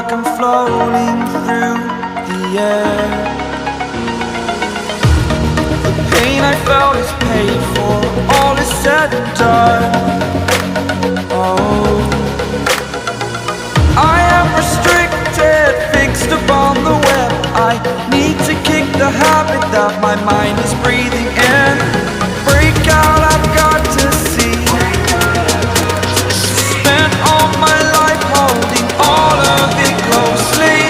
like I'm floating through the air. The pain I felt is paid for, all is said and done. Oh, I am restricted, fixed upon the web. I need to kick the habit that my mind is breathing in. Break out, I've got to see. Spent all my life holding all of it closely.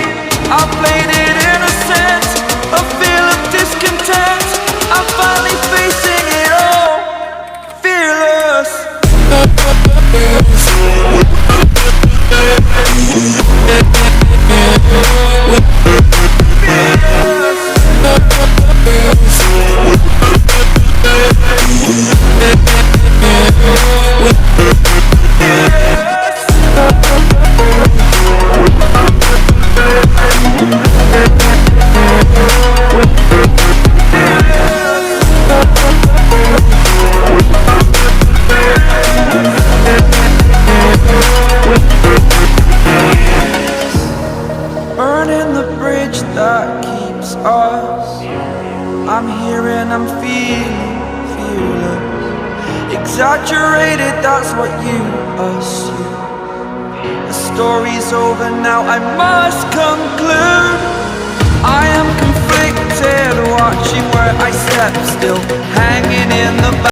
I played it innocent, a feel of discontent. I'm finally facing it all, fearless. Burning the bridge that keeps us. I'm here and I'm feeling fearless. Exaggerated, that's what you assume. The story's over now, I must conclude. I am conflicted, watching where I step still, hanging in the back.